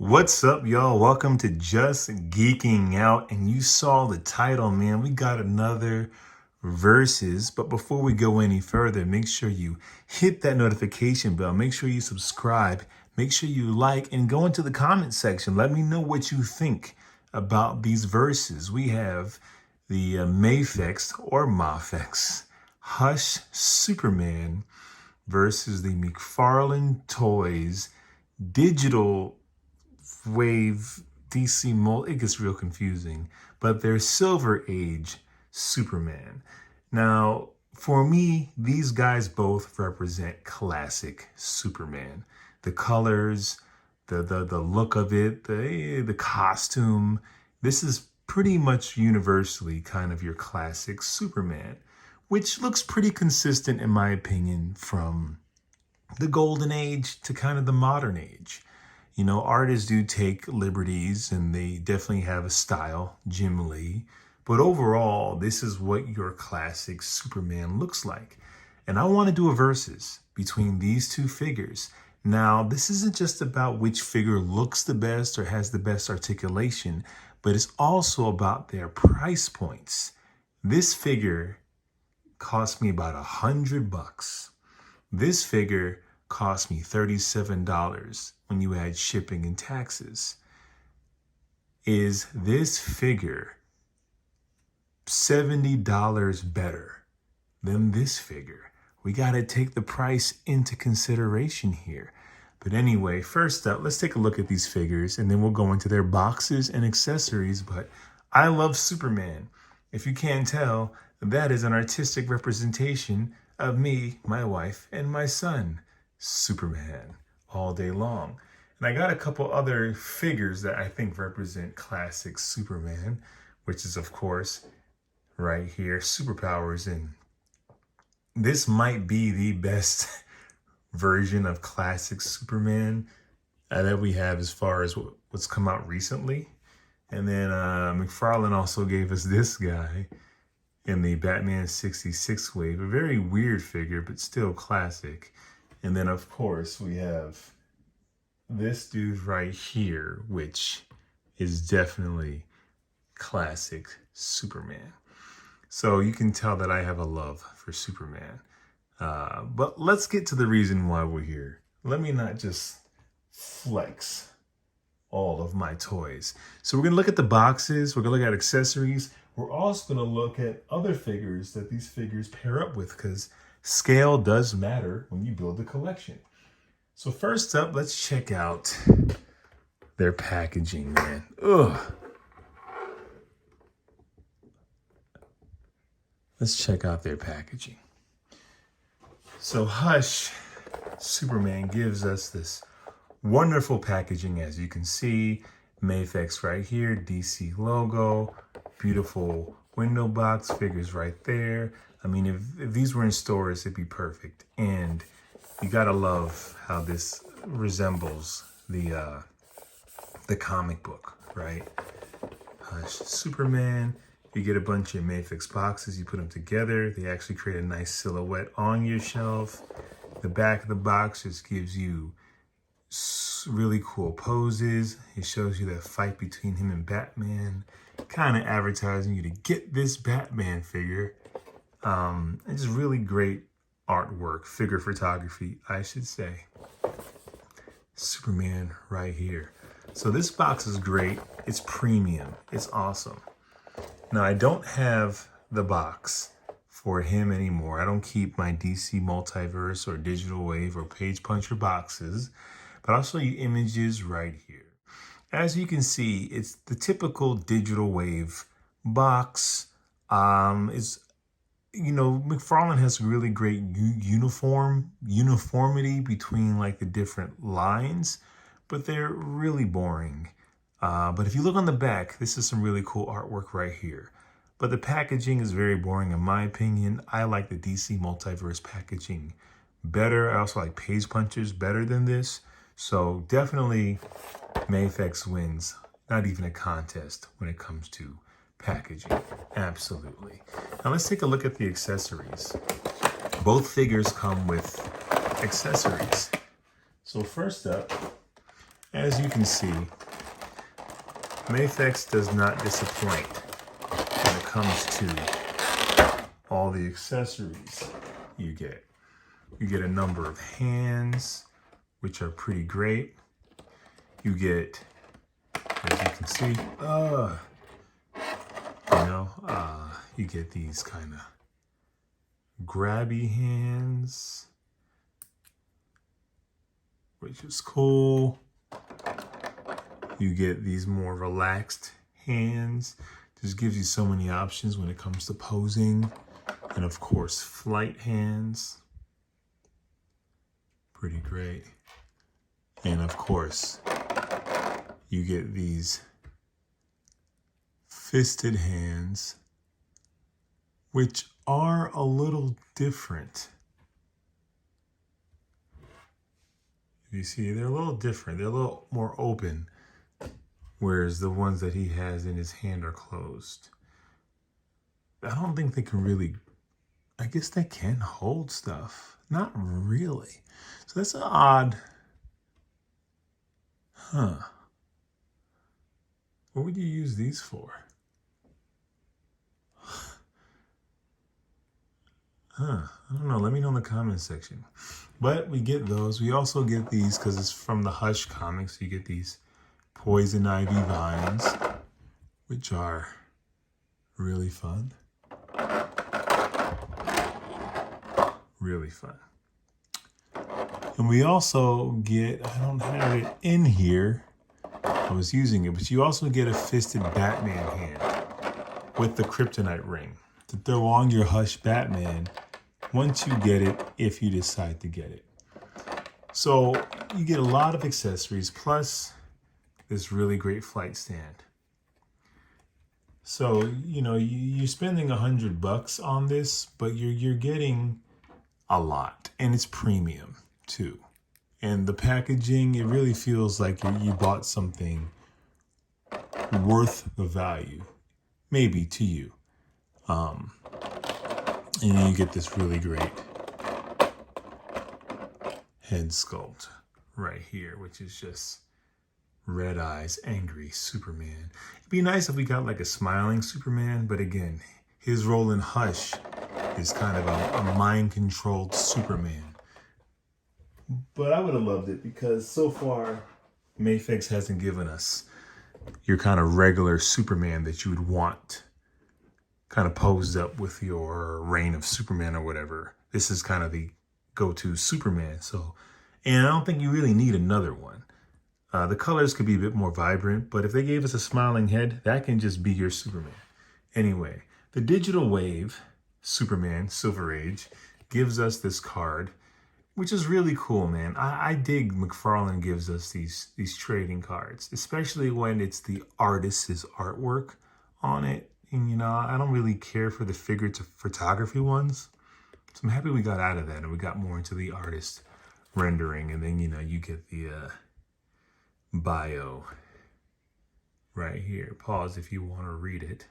What's up, y'all? Welcome to Just Geeking Out. And you saw the title, man. We got another versus. But before we go any further, make sure you hit that notification bell. Make sure you subscribe. Make sure you like and go into the comment section. Let me know what you think about these verses. We have the Mafex Hush Superman versus the Mcfarlane Toys digital wave DC mold. It gets real confusing, but they're Silver Age Superman. Now, for me, these guys both represent classic Superman. The colors, the look of it, the costume. This is pretty much universally kind of your classic Superman, which looks pretty consistent in my opinion from the golden age to kind of the modern age. You know, artists do take liberties and they definitely have a style, Jim Lee. But overall, this is what your classic Superman looks like. And I want to do a versus between these two figures. Now, this isn't just about which figure looks the best or has the best articulation, but it's also about their price points. This figure cost me about $100. This figure cost me $37 when you add shipping and taxes. Is this figure $70 better than this figure? We got to take the price into consideration here. But anyway, first up, let's take a look at these figures and then we'll go into their boxes and accessories. But I love Superman. If you can't tell, that is an artistic representation of me, my wife, and my son, Superman, all day long. And I got a couple other figures that I think represent classic Superman, which is, of course, right here, superpowers. And this might be the best version of classic Superman that we have as far as what's come out recently. And then Mcfarlane also gave us this guy in the Batman 66 wave, a very weird figure, but still classic. And then, of course, we have this dude right here, which is definitely classic Superman. So you can tell that I have a love for Superman. But let's get to the reason why we're here. Let me not just flex all of my toys. So we're going to look at the boxes. We're going to look at accessories. We're also going to look at other figures that these figures pair up with, because scale does matter when you build a collection. So first up, let's check out their packaging, man. Ugh. Let's check out their packaging. So Hush Superman gives us this wonderful packaging, as you can see. Mafex right here, DC logo, beautiful window box, figures right there. I mean, if these were in stores, it'd be perfect. And you gotta love how this resembles the comic book, right? Hush Superman. You get a bunch of Mafex boxes, you put them together. They actually create a nice silhouette on your shelf. The back of the box just gives you really cool poses. It shows you that fight between him and Batman, kind of advertising you to get this Batman figure. It's just really great artwork, figure photography, I should say. Superman right here. So this box is great. It's premium. It's awesome. Now, I don't have the box for him anymore. I don't keep my DC Multiverse or Digital Wave or Page Puncher boxes, but I'll show you images right here. As you can see, it's the typical Digital Wave box. Mcfarlane has really great uniformity between like the different lines, but they're really boring. But if you look on the back, this is some really cool artwork right here. But the packaging is very boring in my opinion. I like the DC Multiverse packaging better. I also like Page Punchers better than this. So definitely Mafex wins. Not even a contest when it comes to packaging. Absolutely. Now let's take a look at the accessories. Both figures come with accessories. So first up, As you can see, Mafex does not disappoint when it comes to all the accessories you get. You get a number of hands, which are pretty great. You get, as you can see, you get these kind of grabby hands, which is cool. You get these more relaxed hands. Just gives you so many options when it comes to posing. And of course, flight hands. Pretty great. And of course, you get these fisted hands, which are a little different. You see, they're a little different. They're a little more open, whereas the ones that he has in his hand are closed. I don't think they can really, I guess they can hold stuff. Not really. So that's an odd, What would you use these for? I don't know. Let me know in the comment section. But we get those. We also get these because it's from the Hush comics. You get these poison ivy vines, which are really fun. Really fun. And we also get, I don't have it in here. I was using it, but you also get a fisted Batman hand with the kryptonite ring to throw on your Hush Batman once you get it, if you decide to get it. So you get a lot of accessories, plus this really great flight stand. So, you're spending $100 on this, but you're getting a lot, and it's premium too. And the packaging, it really feels like you bought something worth the value, maybe to you. And you get this really great head sculpt right here, which is just red eyes, angry Superman. It'd be nice if we got like a smiling Superman, but again, his role in Hush is kind of a mind-controlled Superman. But I would have loved it because so far, Mafex hasn't given us your kind of regular Superman that you would want kind of posed up with your reign of Superman or whatever. This is kind of the go-to Superman. And I don't think you really need another one. The colors could be a bit more vibrant, but if they gave us a smiling head, that can just be your Superman. Anyway, the Digital Wave Superman Silver Age gives us this card, which is really cool, man. I dig Mcfarlane gives us these trading cards, especially when it's the artist's artwork on it. And, I don't really care for the figurative photography ones. So I'm happy we got out of that and we got more into the artist rendering. And then, you get the bio right here. Pause if you want to read it.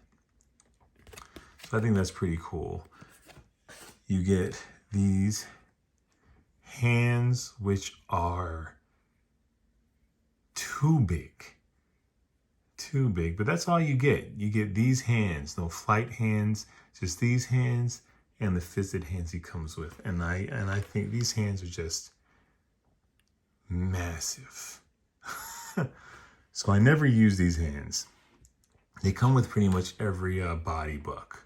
So I think that's pretty cool. You get these hands, which are too big, but that's all you get. You get these hands, no flight hands, just these hands and the fisted hands he comes with. And I think these hands are just massive. So I never use these hands. They come with pretty much every body book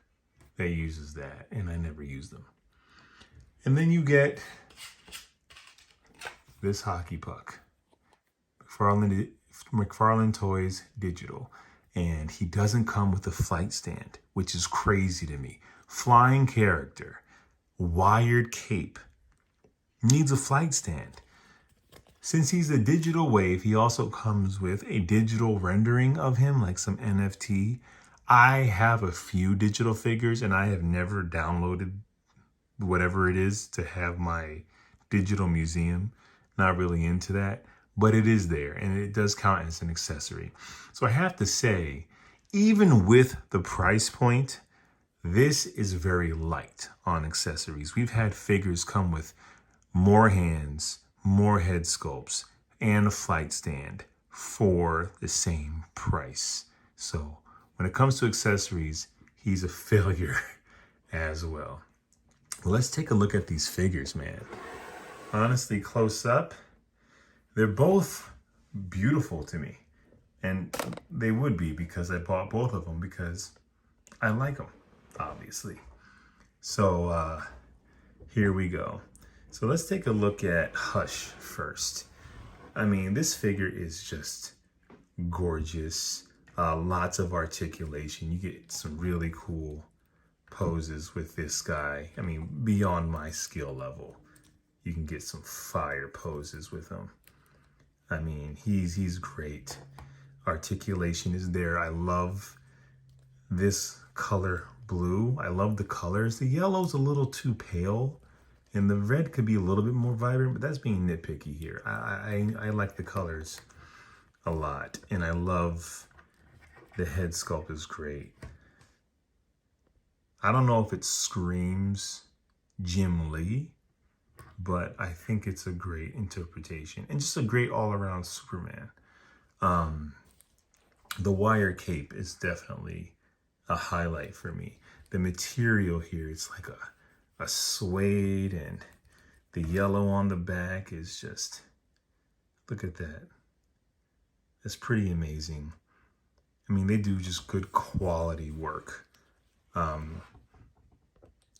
that uses that, and I never use them. And then you get this hockey puck, Mcfarlane Toys Digital, and he doesn't come with a flight stand, which is crazy to me. Flying character, wired cape, needs a flight stand. Since he's a digital wave, he also comes with a digital rendering of him, like some NFT. I have a few digital figures, and I have never downloaded whatever it is to have my digital museum. Not really into that, but it is there, and it does count as an accessory. So I have to say, even with the price point, this is very light on accessories. We've had figures come with more hands, more head sculpts, and a flight stand for the same price. So when it comes to accessories, he's a failure as well. Well, let's take a look at these figures, man. Honestly, close up, they're both beautiful to me. And they would be because I bought both of them because I like them, obviously. So here we go. So let's take a look at Hush first. I mean, this figure is just gorgeous. Lots of articulation. You get some really cool poses with this guy. I mean, beyond my skill level, you can get some fire poses with him. I mean, he's great. Articulation is there. I love this color blue. I love the colors. The yellow's a little too pale, and the red could be a little bit more vibrant, but that's being nitpicky here. I like the colors a lot, and I love the head sculpt is great. I don't know if it screams Jim Lee, but I think it's a great interpretation and just a great all-around Superman. The wire cape is definitely a highlight for me. The material here, it's like a suede, and the yellow on the back is just, look at that. That's pretty amazing. I mean, they do just good quality work.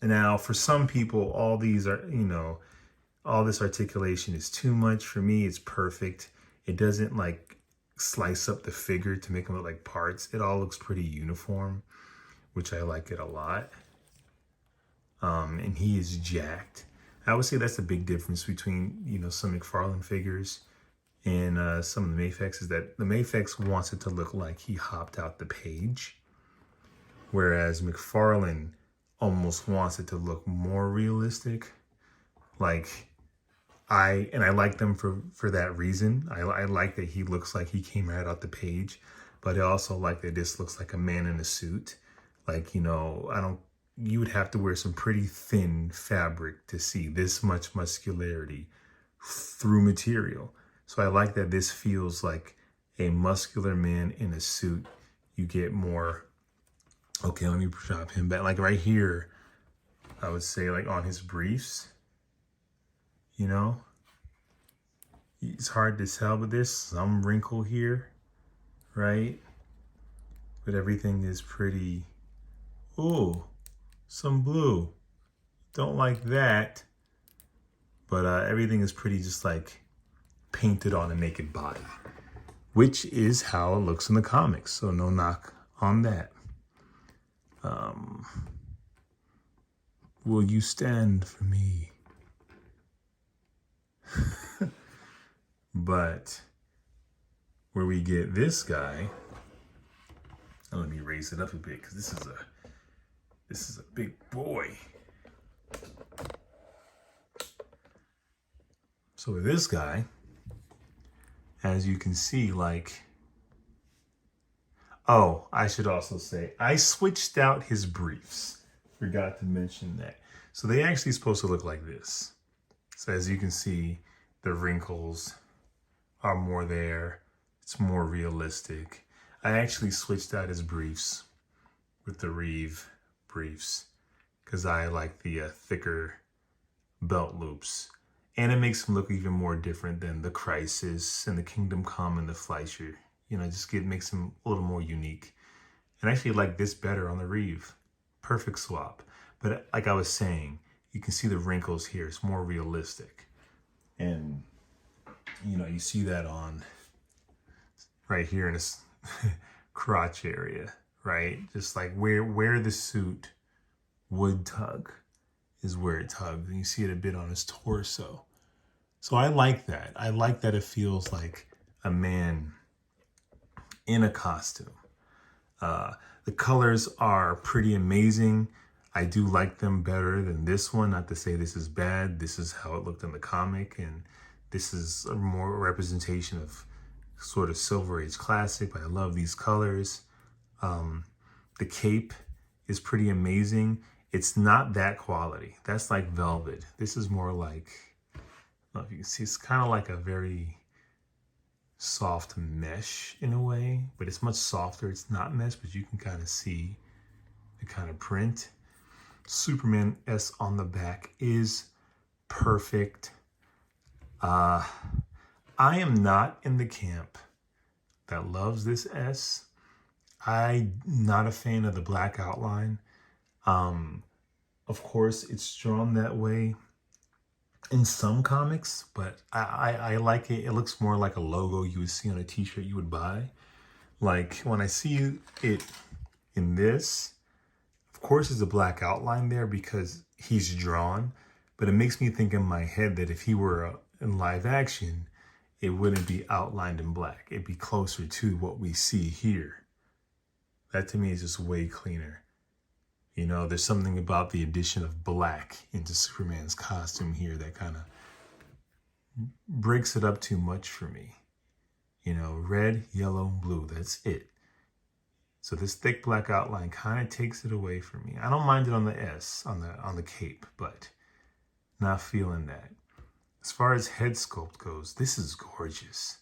Now, for some people, all these are, all this articulation is too much. For me, it's perfect. It doesn't like slice up the figure to make them look like parts. It all looks pretty uniform, which I like it a lot. And he is jacked. I would say that's a big difference between, some Mcfarlane figures and some of the Mafex, is that the Mafex wants it to look like he hopped out the page, whereas Mcfarlane almost wants it to look more realistic. I like them for that reason. I like that he looks like he came right out the page, but I also like that this looks like a man in a suit. You would have to wear some pretty thin fabric to see this much muscularity through material. So I like that this feels like a muscular man in a suit. You get more, okay, let me drop him back. Like right here, I would say like on his briefs, it's hard to tell, but there's some wrinkle here, right? But everything is pretty, ooh, some blue. Don't like that. But everything is pretty just like painted on a naked body, which is how it looks in the comics. So no knock on that. Will you stand for me? But where we get this guy, let me raise it up a bit because this is a big boy. So with this guy, as you can see, I should also say, I switched out his briefs. Forgot to mention that. So they actually supposed to look like this. So as you can see, the wrinkles are more there. It's more realistic. I actually switched out his briefs with the Reeve briefs because I like the thicker belt loops. And it makes him look even more different than the Crisis and the Kingdom Come and the Fleischer. Makes him a little more unique. And I actually like this better on the Reeve. Perfect swap. But like I was saying, you can see the wrinkles here. It's more realistic. And, you see that on right here in this crotch area, right? Just like where the suit would tug is where it tugs. And you see it a bit on his torso. So I like that. I like that it feels like a man in a costume. The colors are pretty amazing. I do like them better than this one. Not to say this is bad. This is how it looked in the comic. And this is a more representation of sort of Silver Age classic. But I love these colors. The cape is pretty amazing. It's not that quality. That's like velvet. This is more like, I don't know if you can see, it's kind of like a very soft mesh in a way, but it's much softer. It's not mesh, but you can kind of see the kind of print. Superman S on the back is perfect. I am not in the camp that loves this S. I'm not a fan of the black outline. Of course, it's drawn that way in some comics, but I like it. It looks more like a logo you would see on a t-shirt you would buy. Like when I see it in this, of course there's a black outline there because he's drawn, but it makes me think in my head that if he were in live action, it wouldn't be outlined in black. It'd be closer to what we see here. That to me is just way cleaner. You know, there's something about the addition of black into Superman's costume here that kind of breaks it up too much for me. You know, red, yellow, blue, that's it. So this thick black outline kind of takes it away from me. I don't mind it on the S, on the cape, but not feeling that. As far as head sculpt goes, this is gorgeous.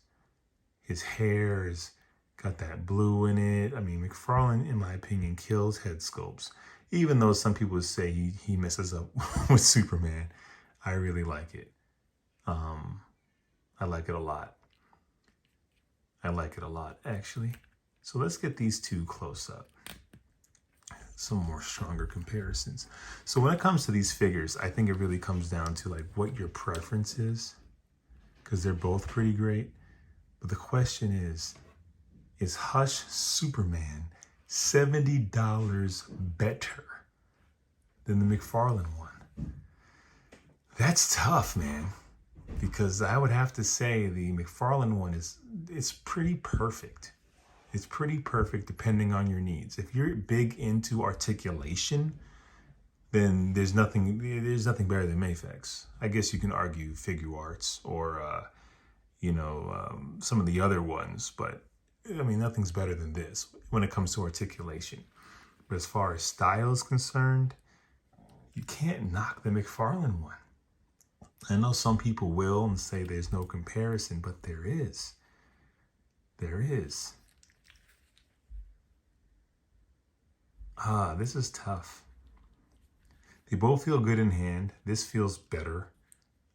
His hair has got that blue in it. I mean, Mcfarlane, in my opinion, kills head sculpts. Even though some people would say he messes up with Superman, I really like it. I like it a lot. I like it a lot, actually. So let's get these two close up. Some more stronger comparisons. So when it comes to these figures, I think it really comes down to like what your preference is, because they're both pretty great. But the question is Hush Superman $70 better than the Mcfarlane one? That's tough, man, because I would have to say the Mcfarlane one it's pretty perfect. It's pretty perfect depending on your needs. If you're big into articulation, then there's nothing better than Mafex. I guess you can argue Figure Arts or some of the other ones, but I mean, nothing's better than this when it comes to articulation. But as far as style is concerned, you can't knock the Mcfarlane one. I know some people will and say there's no comparison, but there is. There is. This is tough. They both feel good in hand. This feels better.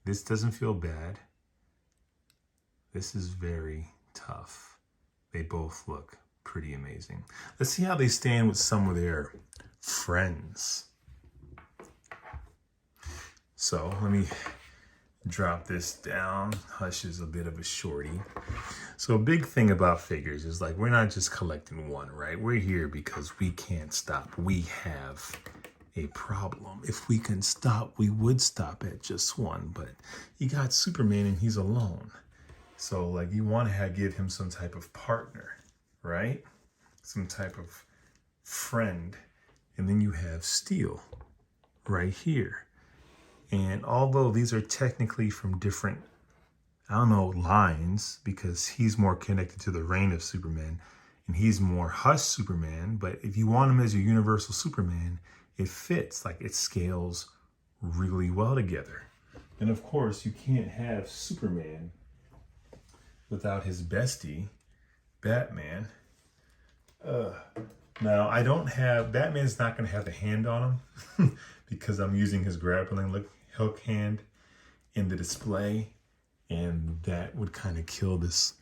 This doesn't feel bad. This is very tough. They both look pretty amazing. Let's see how they stand with some of their friends. So let me drop this down. Hush is a bit of a shorty. So a big thing about figures is like, we're not just collecting one, right? We're here because we can't stop. We have a problem. If we can stop, we would stop at just one, but you got Superman and he's alone. So like you want to give him some type of partner, right? Some type of friend. And then you have Steel right here. And although these are technically from different, lines, because he's more connected to the reign of Superman and he's more Hush Superman, but if you want him as your universal Superman, it fits, like it scales really well together. And of course, you can't have Superman without his bestie, Batman. Now, Batman's not going to have the hand on him because I'm using his grappling hook hand in the display, and that would kind of kill this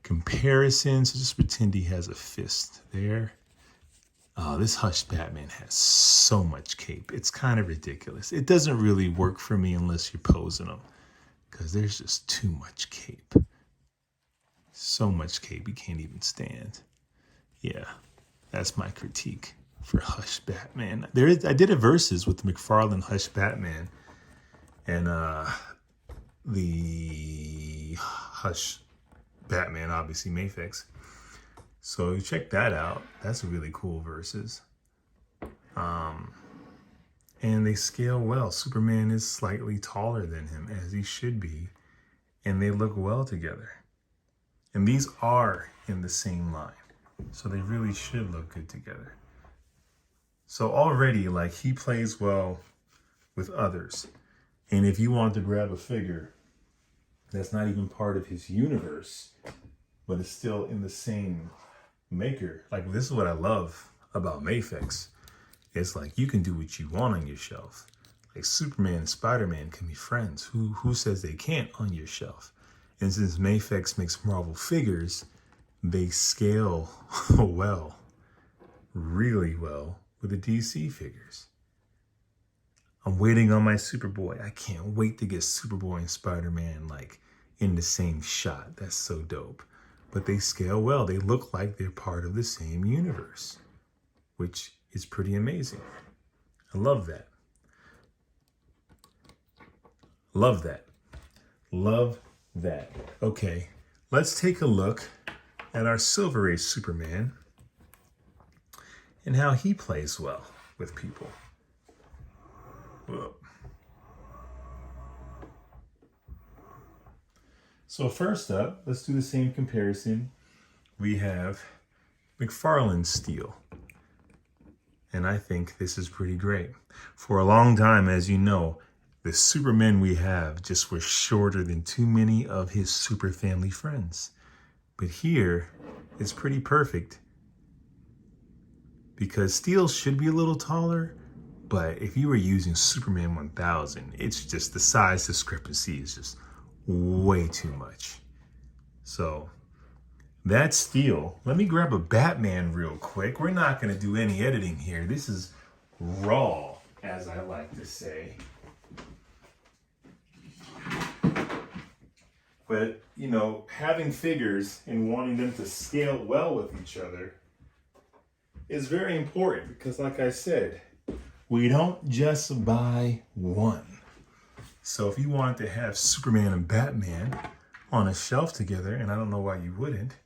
comparison. So just pretend he has a fist there. This Hush Batman has so much cape. It's kind of ridiculous. It doesn't really work for me unless you're posing him, because there's just too much cape. So much cape, you can't even stand. Yeah, that's my critique for Hush Batman. I did a versus with the Mcfarlane Hush Batman and the Hush Batman, obviously Mafex. So check that out. That's a really cool versus. And they scale well. Superman is slightly taller than him, as he should be, and they look well together. And these are in the same line, so they really should look good together. So already, like, he plays well with others. And if you want to grab a figure that's not even part of his universe, but it's still in the same maker. Like, this is what I love about Mafex. It's like you can do what you want on your shelf. Like Superman and Spider-Man can be friends. Who says they can't on your shelf? And since Mafex makes Marvel figures, they scale well, really well with the DC figures. I'm waiting on my Superboy. I can't wait to get Superboy and Spider-Man like in the same shot. That's so dope. But they scale well. They look like they're part of the same universe, which is pretty amazing. I love that. Love that. Love that. Okay, let's take a look at our Silver Age Superman and how he plays well with people. Whoa. So first up, let's do the same comparison. We have Mcfarlane steel. And I think this is pretty great. For a long time, as you know, the Supermen we have just were shorter than too many of his super family friends. But here, it's pretty perfect. Because steel should be a little taller, but if you were using Superman 1000, it's just the size discrepancy is just way too much. So that's steel. Let me grab a Batman real quick. We're not going to do any editing here. This is raw, as I like to say. But, you know, having figures and wanting them to scale well with each other is very important because, like I said, we don't just buy one. So if you wanted to have Superman and Batman on a shelf together, and I don't know why you wouldn't,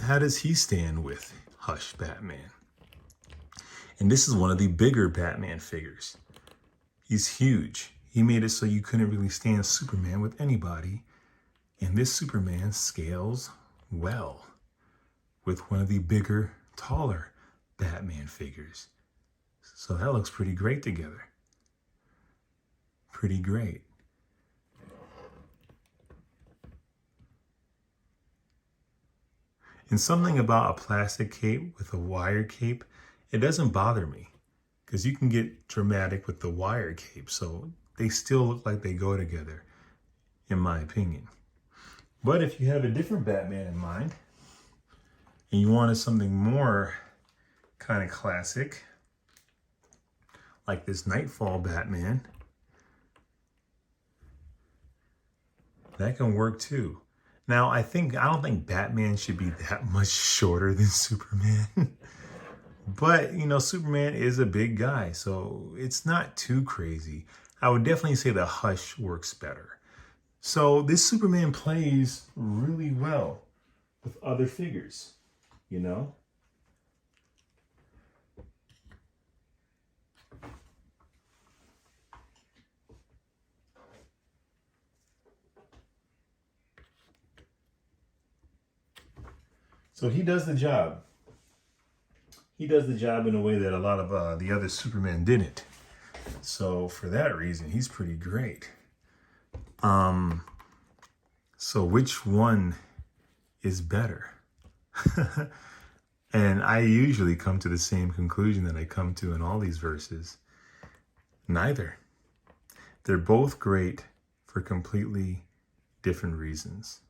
how does he stand with Hush Batman? And this is one of the bigger Batman figures. He's huge. He made it so you couldn't really stand Superman with anybody. And this Superman scales well with one of the bigger, taller Batman figures. So that looks pretty great together. Pretty great. And something about a plastic cape with a wire cape, it doesn't bother me because you can get dramatic with the wire cape. So they still look like they go together, in my opinion. But if you have a different Batman in mind and you wanted something more kind of classic, like this Nightfall Batman, that can work too. Now, I don't think Batman should be that much shorter than Superman. But, you know, Superman is a big guy, so it's not too crazy. I would definitely say the Hush works better. So this Superman plays really well with other figures, you know? So he does the job. He does the job in a way that a lot of the other Supermen didn't. So for that reason, he's pretty great. So which one is better? And I usually come to the same conclusion that I come to in all these verses. Neither. They're both great for completely different reasons.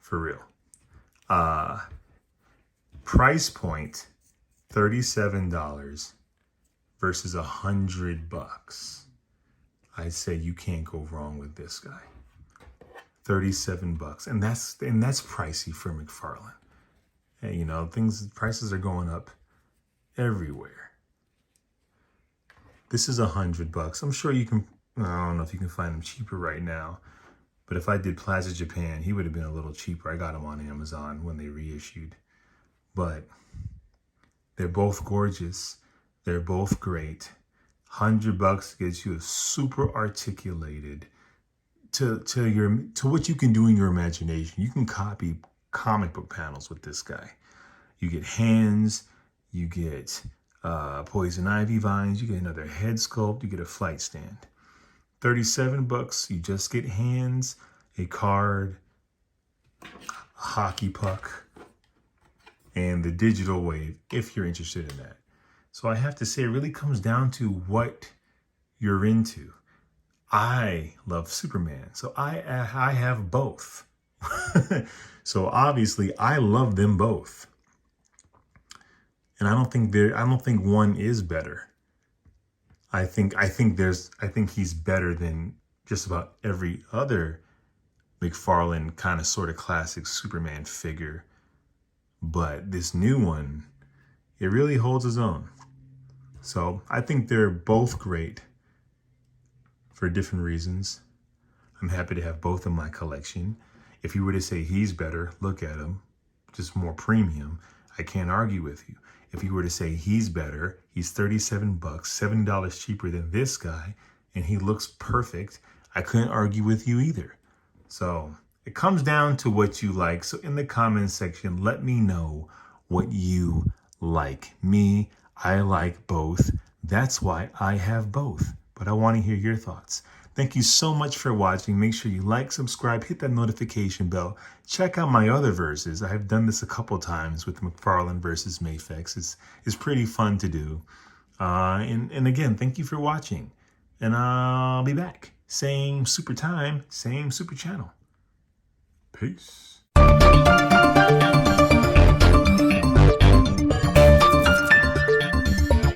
For real. Price point, $37 versus $100. I'd say you can't go wrong with this guy. $37, and that's pricey for Mcfarlane. Hey, you know, prices are going up everywhere. This is $100. I'm sure you can. I don't know if you can find them cheaper right now, but if I did Plaza Japan, he would have been a little cheaper. I got him on Amazon when they reissued, but they're both gorgeous. They're both great. $100 gets you a super articulated to what you can do in your imagination. You can copy comic book panels with this guy. You get hands, you get poison ivy vines, you get another head sculpt, you get a flight stand. $37, you just get hands, a card, a hockey puck, and the digital wave, if you're interested in that. So I have to say, it really comes down to what you're into. I love Superman, so I have both. So obviously I love them both. And I don't think one is better. I think he's better than just about every other Mcfarlane kind of sort of classic Superman figure. But this new one, it really holds its own. So I think they're both great for different reasons. I'm happy to have both in my collection. If you were to say he's better, look at him, just more premium. I can't argue with you. If you were to say he's better, he's 37 bucks, $7 cheaper than this guy, and he looks perfect, I couldn't argue with you either. So it comes down to what you like. So in the comments section, let me know what you like. Me, I like both. That's why I have both. But I want to hear your thoughts. Thank you so much for watching. Make sure you like, subscribe, hit that notification bell. Check out my other verses. I have done this a couple times with Mcfarlane versus Mafex. It's pretty fun to do. And again, thank you for watching. And I'll be back. Same super time, same super channel. Peace.